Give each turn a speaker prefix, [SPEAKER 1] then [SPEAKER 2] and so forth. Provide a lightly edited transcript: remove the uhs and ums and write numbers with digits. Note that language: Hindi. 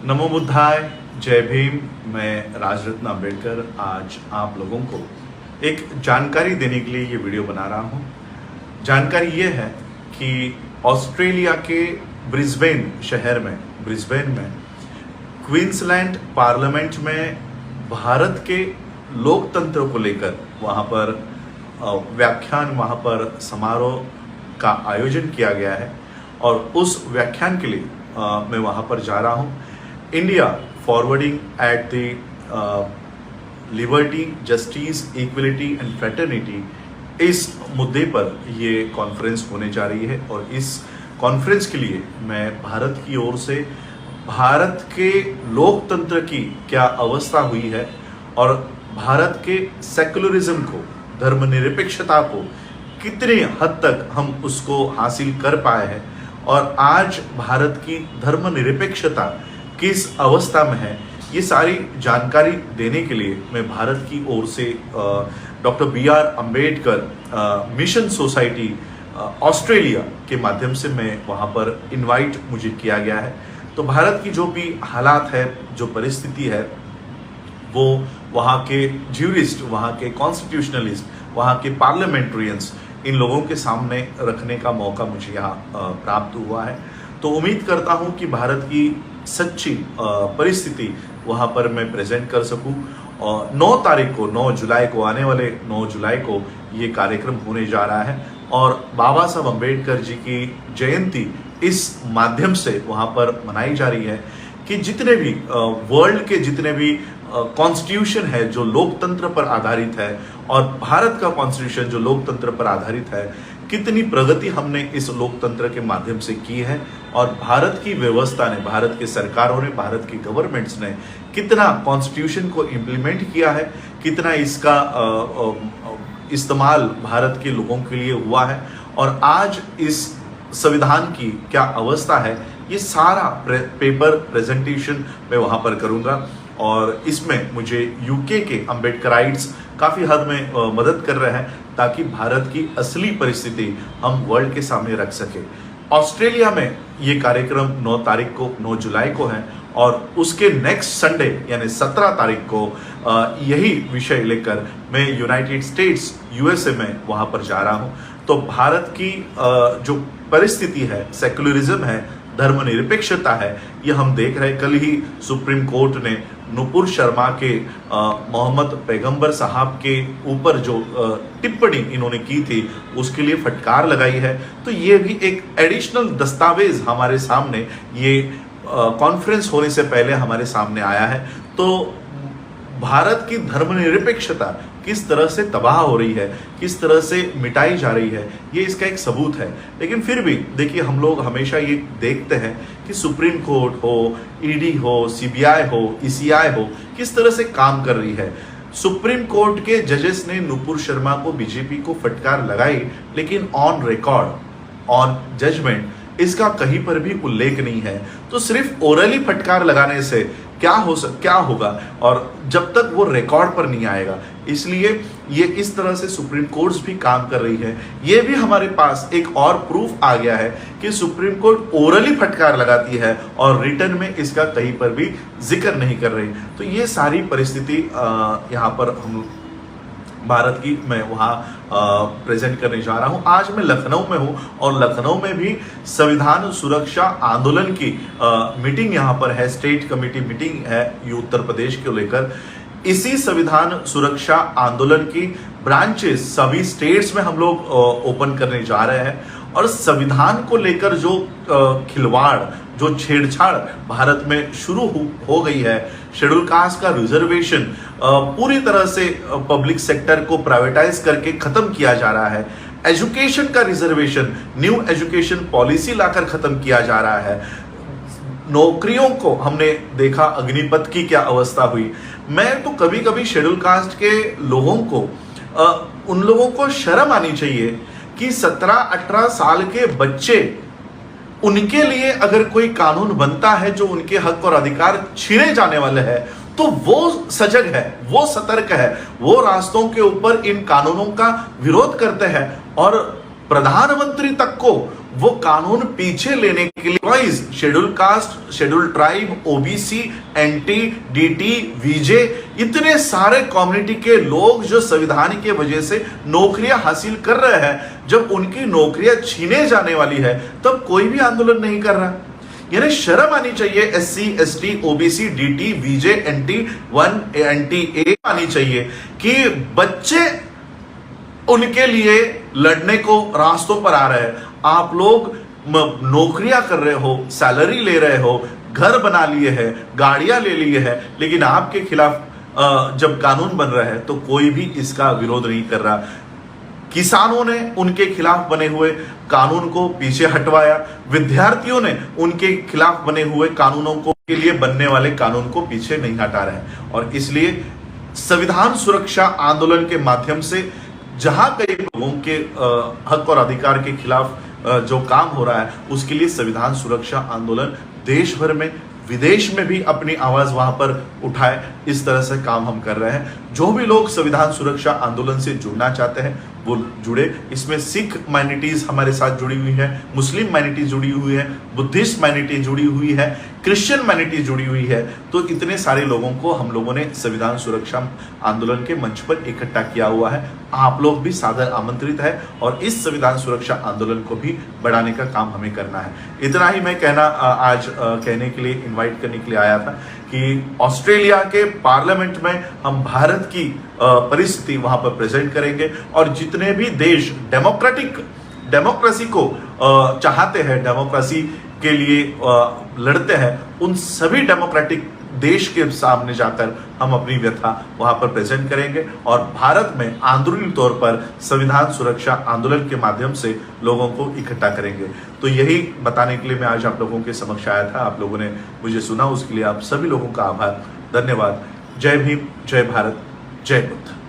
[SPEAKER 1] नमो बुद्धाय, जय भीम। मैं राजरत्न अंबेडकर आज आप लोगों को एक जानकारी देने के लिए ये वीडियो बना रहा हूँ। जानकारी ये है कि ऑस्ट्रेलिया के ब्रिस्बेन शहर में क्वींसलैंड पार्लियामेंट में भारत के लोकतंत्र को लेकर वहाँ पर व्याख्यान, वहाँ पर समारोह का आयोजन किया गया है और उस व्याख्यान के लिए मैं वहाँ पर जा रहा हूँ। India forwarding at the liberty, justice, equality and fraternity, इस मुद्दे पर ये कॉन्फ्रेंस होने जा रही है और इस कॉन्फ्रेंस के लिए मैं भारत की ओर से भारत के लोकतंत्र की क्या अवस्था हुई है और भारत के सेकुलरिज्म को, धर्मनिरपेक्षता को कितने हद तक हम उसको हासिल कर पाए हैं और आज भारत की धर्मनिरपेक्षता किस अवस्था में है, ये सारी जानकारी देने के लिए मैं भारत की ओर से doctor BR Ambedkar mission society Australia के माध्यम से मैं वहाँ पर इनवाइट मुझे किया गया है। तो भारत की जो भी हालात है, जो परिस्थिति है, वो वहाँ के ज्यूरिस्ट, वहाँ के कॉन्स्टिट्यूशनलिस्ट, वहाँ के पार्लियामेंट्रियंस, इन लोगों के सामने रखने का मौका मुझे यहाँ प्राप्त हुआ है। तो उम्मीद करता हूँ कि भारत की सच्ची परिस्थिति वहाँ पर मैं प्रेजेंट कर सकूँ। और 9 जुलाई को, आने वाले 9 जुलाई को ये कार्यक्रम होने जा रहा है और बाबा साहब अम्बेडकर जी की जयंती इस माध्यम से वहाँ पर मनाई जा रही है कि जितने भी वर्ल्ड के जितने भी कॉन्स्टिट्यूशन है जो लोकतंत्र पर आधारित है और भारत का कॉन्स्टिट्यूशन जो लोकतंत्र पर आधारित है, कितनी प्रगति हमने इस लोकतंत्र के माध्यम से की है और भारत की व्यवस्था ने, भारत के सरकारों ने, भारत की गवर्नमेंट्स ने कितना कॉन्स्टिट्यूशन को इम्प्लीमेंट किया है, कितना इसका इस्तेमाल भारत के लोगों के लिए हुआ है और आज इस संविधान की क्या अवस्था है, ये सारा पेपर प्रेजेंटेशन मैं वहाँ पर करूँगा। और इसमें मुझे यूके के अम्बेडकराइट्स काफ़ी हद में मदद कर रहे हैं ताकि भारत की असली परिस्थिति हम वर्ल्ड के सामने रख सके। ऑस्ट्रेलिया में ये कार्यक्रम 9 जुलाई को है और उसके नेक्स्ट संडे यानी 17 तारीख को यही विषय लेकर मैं यूनाइटेड स्टेट्स USA में वहाँ पर जा रहा हूँ। तो भारत की जो परिस्थिति है, सेकुलरिज्म है, धर्मनिरपेक्षता है, ये हम देख रहे हैं। कल ही सुप्रीम कोर्ट ने नुपुर शर्मा के मोहम्मद पैगंबर साहब के ऊपर जो टिप्पणी इन्होंने की थी उसके लिए फटकार लगाई है। तो ये भी एक एडिशनल दस्तावेज हमारे सामने, ये कॉन्फ्रेंस होने से पहले हमारे सामने आया है। तो भारत की धर्मनिरपेक्षता किस तरह से तबाह हो रही है, किस तरह से मिटाई जा रही है, ये इसका एक सबूत है। लेकिन फिर भी देखिए, हम लोग हमेशा ये देखते हैं कि सुप्रीम कोर्ट हो, ED हो, CBI हो, ECI हो, किस तरह से काम कर रही है। सुप्रीम कोर्ट के जजेस ने नुपुर शर्मा को, बीजेपी को फटकार लगाई, लेकिन ऑन रिकॉर्ड, ऑन जजमेंट इसका कहीं पर भी उल्लेख नहीं है। तो सिर्फ ओरली फटकार लगाने से क्या होगा और जब तक वो रिकॉर्ड पर नहीं आएगा, इसलिए ये इस तरह से सुप्रीम कोर्ट्स भी काम कर रही है। ये भी हमारे पास एक और प्रूफ आ गया है कि सुप्रीम कोर्ट ओरली फटकार लगाती है और रिटर्न में इसका कहीं पर भी जिक्र नहीं कर रही। तो ये सारी परिस्थिति यहाँ पर हम भारत की मैं वहाँ प्रेजेंट करने जा रहा हूँ। आज मैं लखनऊ में हूँ और लखनऊ में भी संविधान सुरक्षा आंदोलन की मीटिंग यहाँ पर है, स्टेट कमेटी मीटिंग है ये उत्तर प्रदेश को लेकर। इसी संविधान सुरक्षा आंदोलन की ब्रांचेस सभी स्टेट्स में हम लोग ओपन करने जा रहे हैं और संविधान को लेकर जो खिलवाड़, जो छेड़छाड़ भारत में शुरू हो गई है, शेड्यूल कास्ट का रिजर्वेशन पूरी तरह से पब्लिक सेक्टर को प्राइवेटाइज करके खत्म किया जा रहा है, एजुकेशन का रिजर्वेशन, न्यू एजुकेशन पॉलिसी लाकर खत्म किया जा रहा है, नौकरियों को हमने देखा अग्निपथ की क्या अवस्था हुई। मैं तो कभी कभी शेड्यूल कास्ट के लोगों को, उन लोगों को शर्म आनी चाहिए कि 17-18 साल के बच्चे, उनके लिए अगर कोई कानून बनता है जो उनके हक और अधिकार छीने जाने वाले हैं, तो वो सजग है, वो सतर्क है, वो रास्तों के ऊपर इन कानूनों का विरोध करते हैं और प्रधानमंत्री तक को वो कानून पीछे लेने के लिए schedule caste, schedule tribe, OBC, NT, DT, VJ, इतने सारे कम्युनिटी के लोग जो संविधान की वजह से नौकरियां हासिल कर रहे हैं, जब उनकी नौकरियां छीने जाने वाली है तब कोई भी आंदोलन नहीं कर रहा। यानी शर्म आनी चाहिए एससी, एसटी, ओबीसी, डीटी, वीजे, एनटी 1, एनटी ए आनी चाहिए कि बच्चे उनके लिए लड़ने को रास्तों पर आ रहे हैं। आप लोग नौकरियां कर रहे हो, सैलरी ले रहे हो, घर बना लिए हैं, गाड़ियां ले लिए हैं, लेकिन आपके खिलाफ जब कानून बन रहा है तो कोई भी इसका विरोध नहीं कर रहा। किसानों ने उनके खिलाफ बने हुए कानून को पीछे हटवाया, विद्यार्थियों ने उनके खिलाफ बने हुए कानूनों को के लिए बनने वाले कानून को पीछे नहीं हटा रहे। और इसलिए संविधान सुरक्षा आंदोलन के माध्यम से जहां कई लोगों के हक और अधिकार के खिलाफ जो काम हो रहा है, उसके लिए संविधान सुरक्षा आंदोलन देश भर में, विदेश में भी अपनी आवाज वहां पर उठाए, इस तरह से काम हम कर रहे हैं। जो भी लोग संविधान सुरक्षा आंदोलन से जुड़ना चाहते हैं वो जुड़े। इसमें सिख माइनॉरिटीज हमारे साथ जुड़ी हुई है, मुस्लिम माइनॉरिटी जुड़ी हुई है, बुद्धिस्ट माइनॉरिटी जुड़ी हुई है, क्रिश्चियन माइनॉरिटी जुड़ी हुई है। तो इतने सारे लोगों को हम लोगों ने संविधान सुरक्षा आंदोलन के मंच पर इकट्ठा किया हुआ है। आप लोग भी सादर आमंत्रित है और इस संविधान सुरक्षा आंदोलन को भी बढ़ाने का काम हमें करना है। इतना ही मैं आज कहने के लिए, इन्वाइट करने के लिए आया था कि ऑस्ट्रेलिया के पार्लियामेंट में हम भारत की परिस्थिति वहां पर प्रेजेंट करेंगे और जितने भी देश डेमोक्रेसी को चाहते हैं, डेमोक्रेसी के लिए लड़ते हैं, उन सभी डेमोक्रेटिक देश के सामने जाकर हम अपनी व्यथा वहां पर प्रेजेंट करेंगे और भारत में आंदोलनी तौर पर संविधान सुरक्षा आंदोलन के माध्यम से लोगों को इकट्ठा करेंगे। तो यही बताने के लिए मैं आज आप लोगों के समक्ष आया था। आप लोगों ने मुझे सुना, उसके लिए आप सभी लोगों का आभार, धन्यवाद। जय भीम, जय भारत, जय बुद्ध।